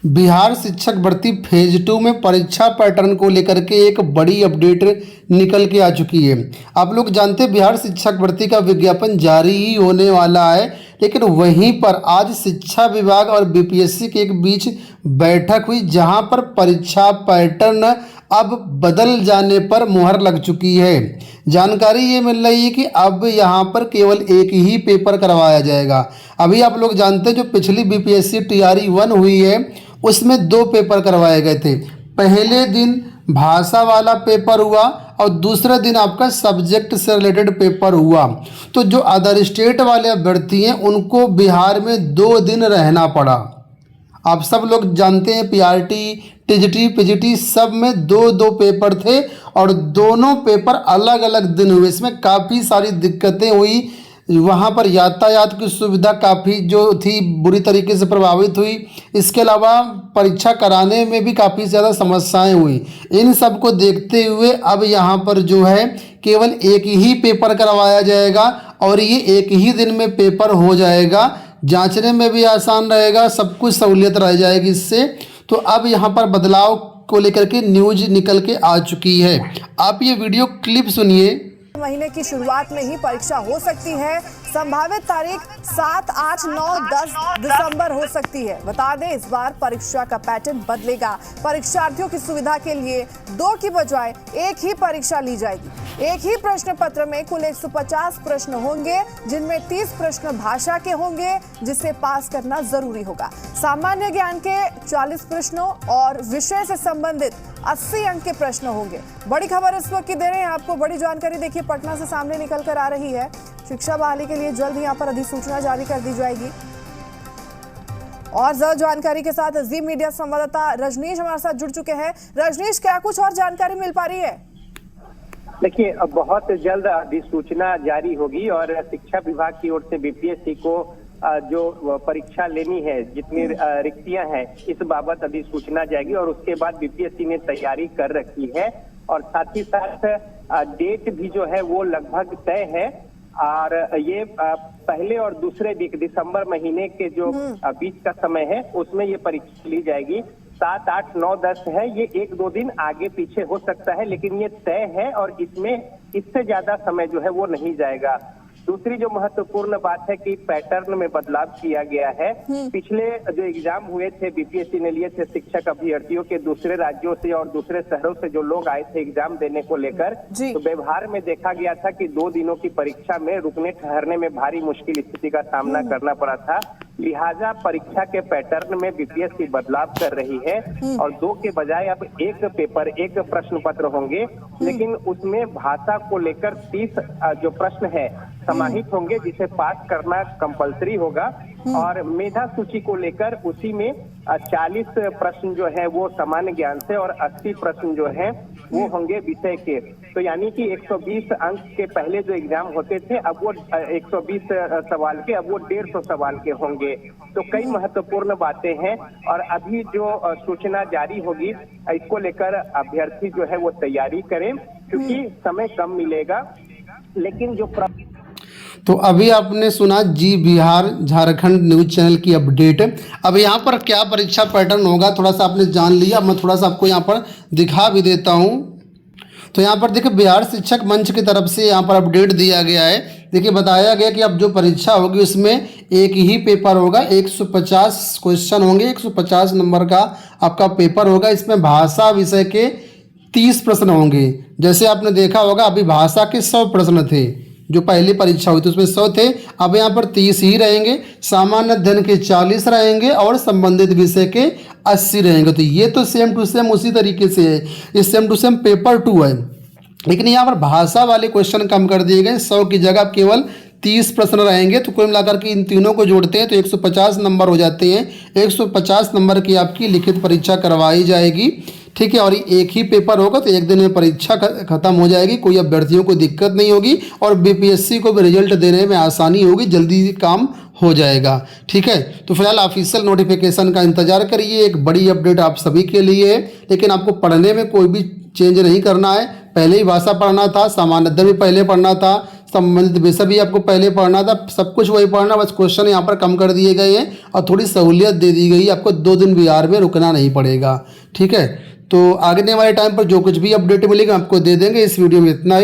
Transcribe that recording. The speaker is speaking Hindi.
बिहार शिक्षक भर्ती फेज 2 में परीक्षा पैटर्न को लेकर के एक बड़ी अपडेट निकल के आ चुकी है। आप लोग जानते हैं बिहार शिक्षक भर्ती का विज्ञापन जारी ही होने वाला है, लेकिन वहीं पर आज शिक्षा विभाग और बीपीएससी के एक बीच बैठक हुई, जहां पर परीक्षा पैटर्न अब बदल जाने पर मुहर लग चुकी है। जानकारी ये मिल रही है कि अब यहाँ पर केवल एक ही पेपर करवाया जाएगा। अभी आप लोग जानते हैं जो पिछली बीपीएससी टीआरई 1 हुई है उसमें 2 पेपर करवाए गए थे। पहले दिन भाषा वाला पेपर हुआ और दूसरे दिन आपका सब्जेक्ट से रिलेटेड पेपर हुआ। तो जो अदर स्टेट वाले अभ्यर्थी हैं उनको बिहार में 2 दिन रहना पड़ा। आप सब लोग जानते हैं पीआरटी, टीजीटी, पीजीटी सब में 2-2 पेपर थे और दोनों पेपर अलग अलग दिन हुए। इसमें काफ़ी सारी दिक्कतें हुई। वहाँ पर यातायात की सुविधा काफ़ी जो थी बुरी तरीके से प्रभावित हुई। इसके अलावा परीक्षा कराने में भी काफ़ी ज़्यादा समस्याएं हुई। इन सब को देखते हुए अब यहाँ पर जो है केवल एक ही पेपर करवाया जाएगा और ये एक ही दिन में पेपर हो जाएगा। जांचने में भी आसान रहेगा, सब कुछ सहूलियत रह जाएगी इससे। तो अब यहाँ पर बदलाव को लेकर के न्यूज निकल के आ चुकी है। आप ये वीडियो क्लिप सुनिए। महीने की शुरुआत में ही परीक्षा हो सकती है। संभावित तारीख 7, 8, 9, 10 दिसंबर हो सकती है। बता दें इस बार परीक्षा का पैटर्न बदलेगा। परीक्षार्थियों की सुविधा के लिए 2 की बजाय 1 ही परीक्षा ली जाएगी। एक ही प्रश्न पत्र में कुल 150 प्रश्न होंगे, जिनमें 30 प्रश्न भाषा के होंगे जिसे पास करना जरूरी होगा। सामान्य ज्ञान के 40 प्रश्नों और विषय से संबंधित 80 अंक के प्रश्न होंगे। बड़ी खबर इस वक्त की दे रहे हैं आपको। बड़ी जानकारी देखिए पटना से सामने निकल कर आ रही है। शिक्षा बहाली के लिए जल्द ही यहाँ पर अधिसूचना जारी कर दी जाएगी। और ज्यादा जानकारी के साथ जी मीडिया संवाददाता रजनीश हमारे साथ जुड़ चुके हैं। रजनीश, क्या कुछ और जानकारी मिल पा रही है? देखिए, बहुत जल्द अधिसूचना जारी होगी और शिक्षा विभाग की ओर से बीपीएससी को जो परीक्षा लेनी है, जितनी रिक्तियां हैं, इस बाबत अधिसूचना जाएगी और उसके बाद बीपीएससी ने तैयारी कर रखी है और साथ ही साथ डेट भी जो है वो लगभग तय है। और ये पहले और दूसरे दिसंबर महीने के जो बीच का समय है उसमें ये परीक्षा ली जाएगी। 7, 8, 9, 10 है, ये 1-2 दिन आगे पीछे हो सकता है, लेकिन ये तय है और इसमें इससे ज्यादा समय जो है वो नहीं जाएगा। दूसरी जो महत्वपूर्ण बात है कि पैटर्न में बदलाव किया गया है। पिछले जो एग्जाम हुए थे बीपीएससी ने लिए थे शिक्षक अभ्यर्थियों के दूसरे राज्यों से और दूसरे शहरों से जो लोग आए थे एग्जाम देने को लेकर, तो व्यवहार में देखा गया था कि 2 दिनों की परीक्षा में रुकने ठहरने में भारी मुश्किल स्थिति का सामना करना पड़ा था। लिहाजा परीक्षा के पैटर्न में बीपीएससी बदलाव कर रही है और 2 के बजाय अब 1 पेपर, 1 प्रश्न पत्र होंगे, लेकिन उसमें भाषा को लेकर 30 जो प्रश्न है समाहित होंगे, जिसे पास करना कंपलसरी होगा। और मेधा सूची को लेकर उसी में 40 प्रश्न जो है वो सामान्य ज्ञान से और 80 प्रश्न जो है वो होंगे विषय के। तो यानी कि 120 अंक के पहले जो एग्जाम होते थे अब वो 120 सवाल के, अब वो 150 सवाल के होंगे। तो कई महत्वपूर्ण बातें हैं और अभी जो सूचना जारी होगी इसको लेकर अभ्यर्थी जो है वो तैयारी करें, क्योंकि समय कम मिलेगा। लेकिन जो तो अभी आपने सुना जी बिहार झारखंड न्यूज चैनल की अपडेट। अब यहाँ पर क्या परीक्षा पैटर्न होगा थोड़ा सा आपने जान लिया। मैं थोड़ा सा आपको यहाँ पर दिखा भी देता हूँ। तो यहाँ पर देखिए बिहार शिक्षक मंच की तरफ से यहाँ पर अपडेट दिया गया है। देखिए बताया गया कि अब जो परीक्षा होगी उसमें एक ही पेपर होगा। 150 क्वेश्चन होंगे, 150 नंबर का आपका पेपर होगा। इसमें भाषा विषय के 30 प्रश्न होंगे। जैसे आपने देखा होगा अभी भाषा के 100 प्रश्न थे, जो पहली परीक्षा हुई थी उसमें 100 थे, अब यहाँ पर 30 ही रहेंगे। सामान्य अध्ययन के 40 रहेंगे और संबंधित विषय के 80 रहेंगे। तो ये तो सेम टू सेम उसी तरीके से है, ये सेम टू सेम पेपर 2 है। लेकिन यहाँ पर भाषा वाले क्वेश्चन कम कर दिए गए। 100 की जगह केवल 30 प्रश्न रहेंगे। तो कुल मिलाकर के इन तीनों को जोड़ते हैं तो 150 नंबर हो जाते हैं। 150 नंबर की आपकी लिखित परीक्षा करवाई जाएगी, ठीक है। और एक ही पेपर होगा तो एक दिन में परीक्षा खत्म हो जाएगी, कोई अभ्यर्थियों को दिक्कत नहीं होगी और बीपीएससी को भी रिजल्ट देने में आसानी होगी, जल्दी काम हो जाएगा, ठीक है। तो फिलहाल ऑफिशियल नोटिफिकेशन का इंतजार करिए। एक बड़ी अपडेट आप सभी के लिए है, लेकिन आपको पढ़ने में कोई भी चेंज नहीं करना है। पहले ही भाषा पढ़ना था, सामान्य अध्ययन भी पहले पढ़ना था, संबंधित विषय भी आपको पहले पढ़ना था, सब कुछ वही पढ़ना, बस क्वेश्चन यहाँ पर कम कर दिए गए हैं और थोड़ी सहूलियत दे दी गई, आपको 2 दिन बिहार में रुकना नहीं पड़ेगा। ठीक है, तो आगे वाले टाइम पर जो कुछ भी अपडेट मिलेगा आपको दे देंगे। इस वीडियो में इतना ही।